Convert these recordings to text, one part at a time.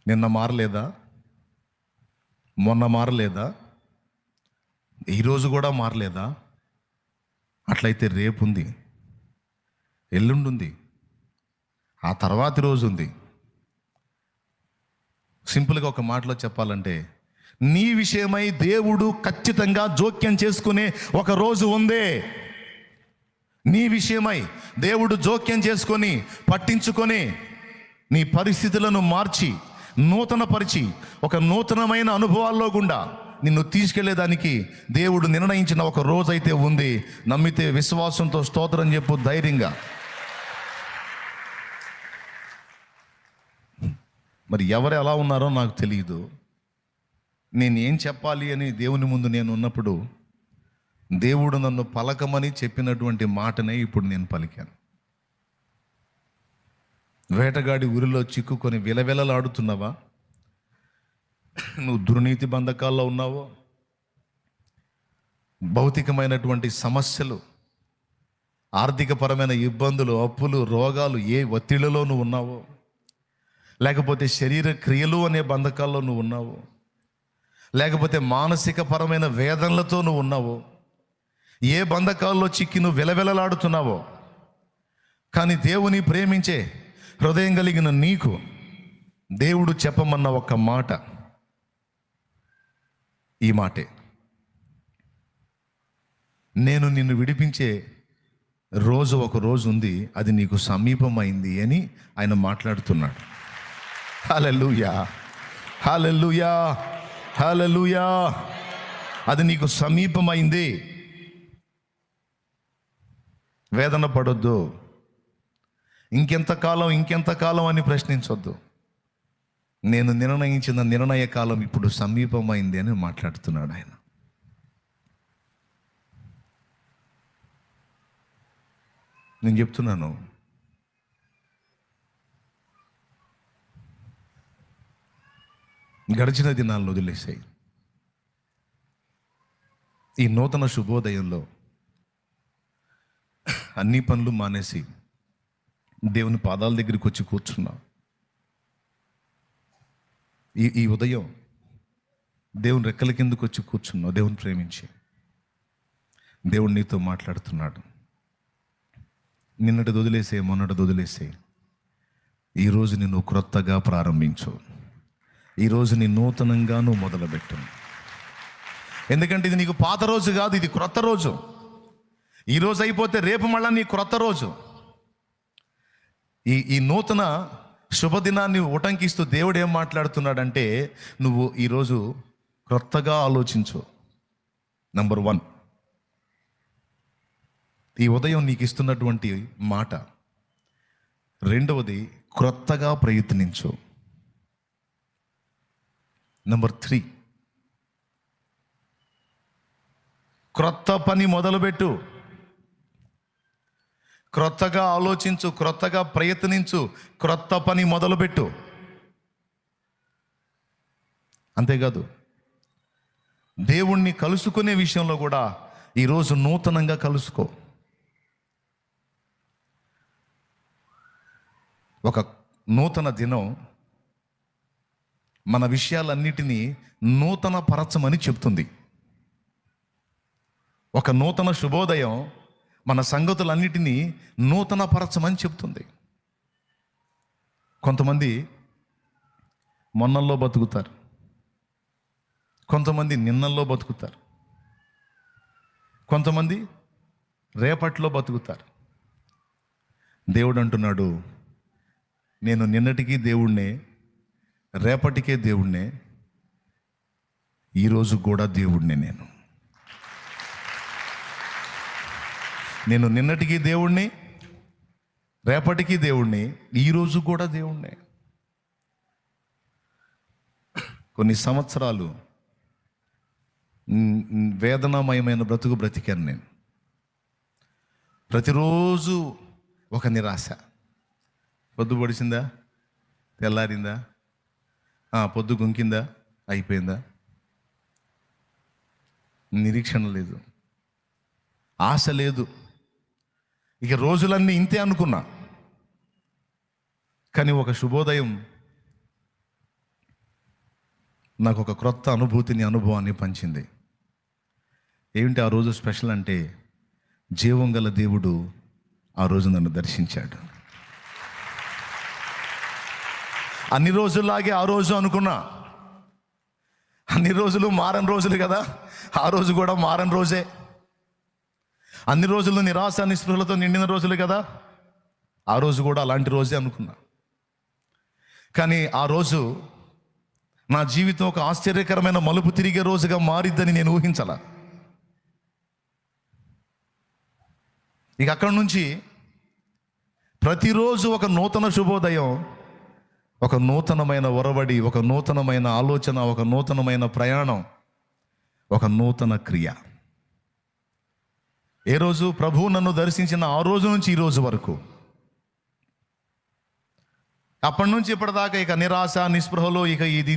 నిన్న మారలేదా? మొన్న మారలేదా? ఈరోజు కూడా మారలేదా? అట్లయితే రేపు ఉంది, ఎల్లుండి ఉంది, ఆ తర్వాతి రోజు ఉంది. సింపుల్గా ఒక మాటలో చెప్పాలంటే, నీ విషయమై దేవుడు ఖచ్చితంగా జోక్యం చేసుకునే ఒక రోజు ఉందే. నీ విషయమై దేవుడు జోక్యం చేసుకొని పట్టించుకొని నీ పరిస్థితులను మార్చి నూతనపరిచి ఒక నూతనమైన అనుభవాల్లో గుండా నిన్ను తీసుకెళ్లేదానికి దేవుడు నిర్ణయించిన ఒక రోజైతే ఉంది. నమ్మితే విశ్వాసంతో స్తోత్రం చెప్పు ధైర్యంగా. మరి ఎవరు ఎలా ఉన్నారో నాకు తెలియదు. నేను ఏం చెప్పాలి అని దేవుని ముందు నేను ఉన్నప్పుడు దేవుడు నన్ను పలకమని చెప్పినటువంటి మాటనే ఇప్పుడు నేను పలికాను. వేటగాడి ఊరిలో చిక్కుకొని విలవిలలాడుతున్నావా? నువ్వు దుర్నీతి బంధకాల్లో ఉన్నావో, భౌతికమైనటువంటి సమస్యలు, ఆర్థికపరమైన ఇబ్బందులు, అప్పులు, రోగాలు, ఏ ఒత్తిళ్లలో నువ్వు ఉన్నావో, లేకపోతే శరీర క్రియలు అనే బంధకాల్లో నువ్వు ఉన్నావో, లేకపోతే మానసిక పరమైన వేదనలతో నువ్వు ఉన్నావో, ఏ బంధకాల్లో చిక్కి నువ్వు విలవిలలాడుతున్నావో, కానీ దేవుని ప్రేమించే హృదయం కలిగిన నీకు దేవుడు చెప్పమన్న ఒక్క మాట ఈ మాటే. నేను నిన్ను విడిపించే రోజు ఒక రోజు ఉంది, అది నీకు సమీపమైంది అని ఆయన మాట్లాడుతున్నాడు. హల్లెలూయా, హల్లెలూయా, హల్లెలూయా. అది నీకు సమీపమైంది. వేదన పడొద్దు, ఇంకెంతకాలం అని ప్రశ్నించొద్దు. నేను నిర్ణయించిన నిర్ణయ కాలం ఇప్పుడు సమీపమైంది అని మాట్లాడుతున్నాడు ఆయన. నేను చెప్తున్నాను, గడిచిన దినాలను వదిలేసాయి. ఈ నూతన శుభోదయంలో అన్ని పనులు మానేసి దేవుని పాదాల దగ్గరికి వచ్చి కూర్చున్నాం. ఈ ఉదయం దేవుని రెక్కల కిందకు వచ్చి కూర్చున్నావు. దేవుని ప్రేమించి దేవుడు నీతో మాట్లాడుతున్నాడు. నిన్నటి వదిలేసే, మొన్నటి వదిలేసే, ఈరోజు నిన్ను క్రొత్తగా ప్రారంభించు. ఈరోజు నీ నూతనంగా నువ్వు మొదలుపెట్టు. ఎందుకంటే ఇది నీకు పాత రోజు కాదు, ఇది క్రొత్త రోజు. ఈరోజు అయిపోతే రేపు మళ్ళా నీ క్రొత్త రోజు. ఈ నూతన శుభదినాన్ని ఉటంకిస్తూ దేవుడు ఏం మాట్లాడుతున్నాడంటే, నువ్వు ఈరోజు క్రొత్తగా ఆలోచించు. నంబర్ 1, ఈ ఉదయం నీకు ఇస్తున్నటువంటి మాట. రెండవది, క్రొత్తగా ప్రయత్నించు. నంబర్ 3, క్రొత్త పని మొదలుపెట్టు. క్రొత్తగా ఆలోచించు, క్రొత్తగా ప్రయత్నించు, క్రొత్త పని మొదలుపెట్టు. అంతేకాదు, దేవుణ్ణి కలుసుకునే విషయంలో కూడా ఈరోజు నూతనంగా కలుసుకో. ఒక నూతన దినం మన విషయాలన్నిటినీ నూతన పరచమని చెప్తుంది. ఒక నూతన శుభోదయం మన సంగతులన్నిటినీ నూతన పరచమని చెప్తుంది. కొంతమంది మొన్నల్లో బతుకుతారు, కొంతమంది నిన్నల్లో బతుకుతారు, కొంతమంది రేపట్లో బతుకుతారు. దేవుడు అంటున్నాడు, నేను నిన్నటికీ దేవుణ్ణే, రేపటికే దేవుణ్ణే, ఈరోజు కూడా దేవుణ్ణే. నేను నిన్నటికి దేవుణ్ణి, రేపటికి దేవుణ్ణి, ఈరోజు కూడా దేవుణ్ణి. కొన్ని సంవత్సరాలు వేదనామయమైన బ్రతుకు బ్రతికాను నేను. ప్రతిరోజు ఒక నిరాశ. పొద్దు పొడిచిందా, తెల్లారిందా, పొద్దు గుంకిందా, అయిపోయిందా, నిరీక్షణ లేదు, ఆశ లేదు. ఇక రోజులన్నీ ఇంతే అనుకున్నా. కానీ ఒక శుభోదయం నాకు ఒక క్రొత్త అనుభవాన్ని పంచింది. ఏమిటి ఆ రోజు స్పెషల్ అంటే, జీవం గల దేవుడు ఆ రోజు నన్ను దర్శించాడు. అన్ని రోజుల్లాగే ఆ రోజు అనుకున్నా, అన్ని రోజులు మారని రోజులు కదా, ఆ రోజు కూడా మారని రోజే. అన్ని రోజులు నిరాశ నిస్పృహలతో నిండిన రోజులు కదా, ఆ రోజు కూడా అలాంటి రోజే అనుకున్నా. కానీ ఆ రోజు నా జీవితం ఒక ఆశ్చర్యకరమైన మలుపు తిరిగే రోజుగా మారిద్దని నేను ఊహించాల. ఇక అక్కడి నుంచి ప్రతిరోజు ఒక నూతన శుభోదయం, ఒక నూతనమైన ఒరవడి, ఒక నూతనమైన ఆలోచన, ఒక నూతనమైన ప్రయాణం, ఒక నూతన క్రియ. ఏ రోజు ప్రభువు నన్ను దర్శించిన ఆ రోజు నుంచి ఈ రోజు వరకు, అప్పటి నుంచి ఇప్పటిదాకా ఇక నిరాశ నిస్పృహలో ఇక ఇది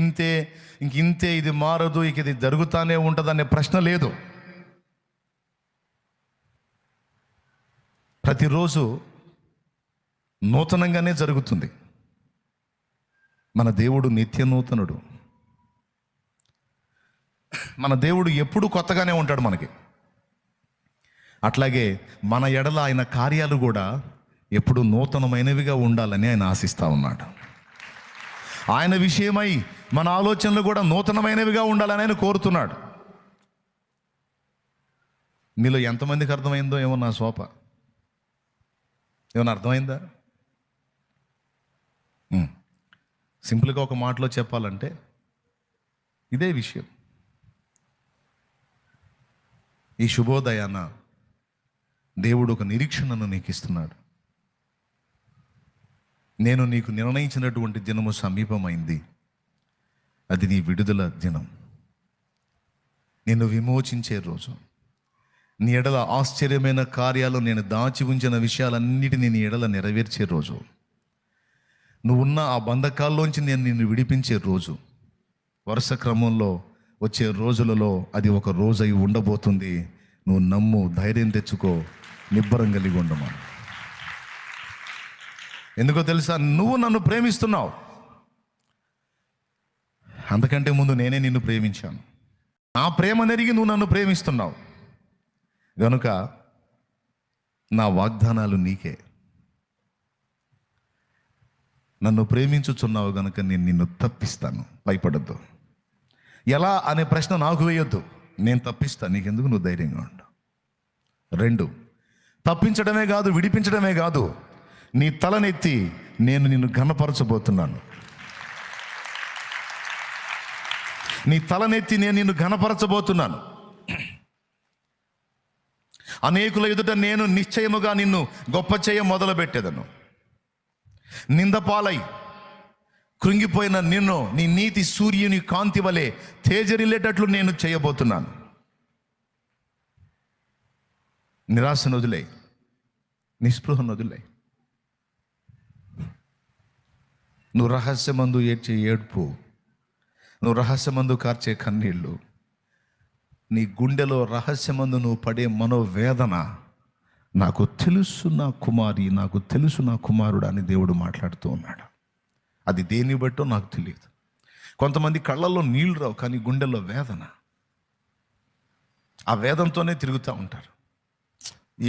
ఇంతే, ఇది మారదు, ఇక ఇది జరుగుతానే ఉంటుందనే ప్రశ్న లేదు. ప్రతిరోజు నూతనంగానే జరుగుతుంది. మన దేవుడు నిత్య నూతనుడు. మన దేవుడు ఎప్పుడు కొత్తగానే ఉంటాడు మనకి. అట్లాగే మన ఎడల ఆయన కార్యాలు కూడా ఎప్పుడు నూతనమైనవిగా ఉండాలని ఆయన ఆశిస్తూ ఉన్నాడు. ఆయన విషయమై మన ఆలోచనలు కూడా నూతనమైనవిగా ఉండాలని ఆయన కోరుతున్నాడు. మీలో ఎంతమందికి అర్థమైందో ఏమో నా శోభ, ఏమన్నా అర్థమైందా? సింపుల్గా ఒక మాటలో చెప్పాలంటే ఇదే విషయం. ఈ శుభోదయాన దేవుడు ఒక నిరీక్షణను నీకు ఇస్తున్నాడు. నేను నీకు నిర్ణయించినటువంటి దినము సమీపమైంది, అది నీ విడుదల దినం, నిన్ను విమోచించే రోజు, నీ ఎడల ఆశ్చర్యమైన కార్యాలు, నేను దాచి ఉంచిన విషయాలన్నిటినీ నీ ఎడల నెరవేర్చే రోజు, నువ్వున్న ఆ బంధకాల్లోంచి నేను నిన్ను విడిపించే రోజు. వరుస క్రమంలో వచ్చే రోజులలో అది ఒక రోజు అయి ఉండబోతుంది. నువ్వు నమ్ము, ధైర్యం తెచ్చుకో, నిబ్బరం కలిగి ఉండమా. ఎందుకో తెలుసా? నువ్వు నన్ను ప్రేమిస్తున్నావు, అంతకంటే ముందు నేనే నిన్ను ప్రేమించాను. నా ప్రేమ నెరిగి నువ్వు నన్ను ప్రేమిస్తున్నావు గనుక నా వాగ్దానాలు నీకే. నన్ను ప్రేమించుచున్నావు గనుక నేను నిన్ను తప్పిస్తాను, భయపడద్దు. ఎలా అనే ప్రశ్న నాకు వేయొద్దు, నేను తప్పిస్తాను, నీకెందుకు, నువ్వు ధైర్యంగా ఉండు. 2, తప్పించడమే కాదు, విడిపించడమే కాదు, నీ తలనెత్తి నేను నిన్ను ఘనపరచబోతున్నాను. నీ తలనెత్తి నేను నిన్ను ఘనపరచబోతున్నాను. అనేకుల ఎదుట నేను నిశ్చయముగా నిన్ను గొప్ప చేయ మొదలుపెట్టేదను. నిందపాలై కృంగిపోయిన నిన్ను నీ నీతి సూర్యుని కాంతి వలె తేజరిల్లేటట్లు నేను చేయబోతున్నాను. నిరాశను వదిలే, నిస్పృహను వదిలే. నువ్వు రహస్యమందు ఏడ్చే ఏడ్పు, నువ్వు రహస్యమందు కార్చే కన్నీళ్ళు, నీ గుండెలో రహస్యమందు నువ్వు పడే మనోవేదన, నాకు తెలుసు నా కుమారి, నాకు తెలుసు నా కుమారుడు అని దేవుడు మాట్లాడుతూ ఉన్నాడు. అది దేన్ని బట్టో నాకు తెలియదు. కొంతమంది కళ్ళల్లో నీళ్ళు రావు, కానీ గుండెల్లో వేదన, ఆ వేదంతోనే తిరుగుతూ ఉంటారు.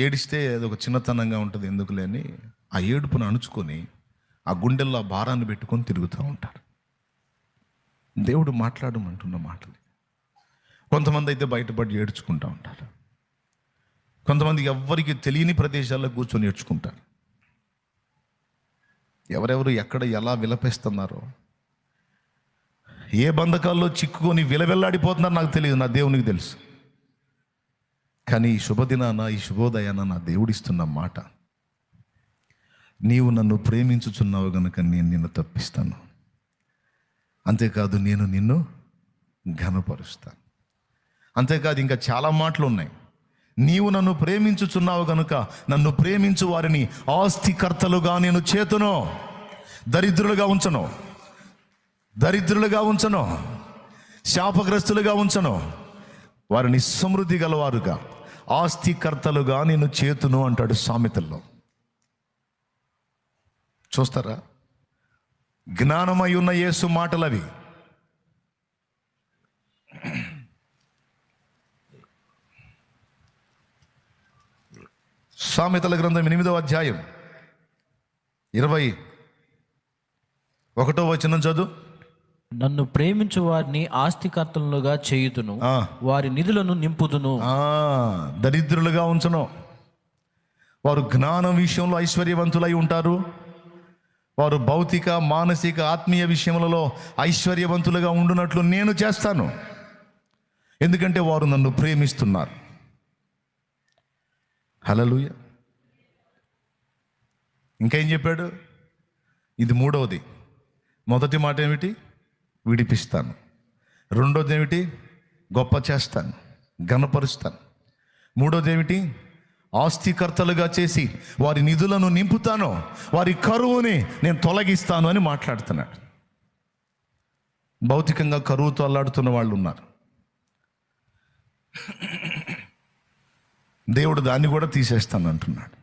ఏడిస్తే అదొక చిన్నతనంగా ఉంటుంది, ఎందుకులే అని ఆ ఏడుపును అణుచుకొని ఆ గుండెల్లో ఆ భారాన్ని పెట్టుకొని తిరుగుతూ ఉంటారు. దేవుడు మాట్లాడమంటున్న మాటలు. కొంతమంది అయితే బయటపడి ఏడ్చుకుంటూ ఉంటారు. కొంతమంది ఎవ్వరికి తెలియని ప్రదేశాల్లో కూర్చొని ఏడ్చుకుంటారు. ఎవరెవరు ఎక్కడ ఎలా విలపిస్తున్నారో, ఏ బంధకాల్లో చిక్కుకొని విలవెల్లాడిపోతున్నారో నాకు తెలియదు, నా దేవునికి తెలుసు. కానీ ఈ శుభదినాన, ఈ శుభోదయాన నా దేవుడిస్తున్న మాట, నీవు నన్ను ప్రేమించుచున్నావు గనుక నేను నిన్ను తప్పిస్తాను. అంతేకాదు, నేను నిన్ను ఘనపరుస్తాను. అంతేకాదు, ఇంకా చాలా మాటలు ఉన్నాయి. నీవు నన్ను ప్రేమించుచున్నావు గనుక నన్ను ప్రేమించు వారిని ఆస్తికర్తలుగా నేను చేతును, దరిద్రులుగా ఉంచను, శాపగ్రస్తులుగా ఉంచను, వారిని సమృద్ధి గలవారుగా, ఆస్తికర్తలుగా నేను చేతును అంటాడు సామెతల్లో. చూస్తారా? జ్ఞానమై ఉన్న యేసు మాటలవి. సామెతల గ్రంథం 8వ అధ్యాయం 21వ వచనం చదువు. నన్ను ప్రేమించు వారిని ఆస్తికర్తలుగా చేయుదును, వారి నిధులను నింపుదును. దరిద్రులుగా ఉంచను. వారు జ్ఞానం విషయంలో ఐశ్వర్యవంతులై ఉంటారు. వారు భౌతిక, మానసిక, ఆత్మీయ విషయములలో ఐశ్వర్యవంతులుగా ఉండునట్లు నేను చేస్తాను. ఎందుకంటే వారు నన్ను ప్రేమిస్తున్నారు. హల్లెలూయా. ఇంకేం చెప్పాడు? ఇది మూడవది. మొదటి మాట ఏమిటి? విడిపిస్తాను. రెండోది ఏమిటి? గొప్ప చేస్తాను, ఘనపరుస్తాను. మూడోది ఏమిటి? ఆస్తికర్తలుగా చేసి వారి నిధులను నింపుతాను, వారి కరువుని నేను తొలగిస్తాను అని మాట్లాడుతున్నాడు. భౌతికంగా కరువుతో అల్లాడుతున్న వాళ్ళు ఉన్నారు. దేవుడు దాన్ని కూడా తీసేస్తాను అంటున్నాడు.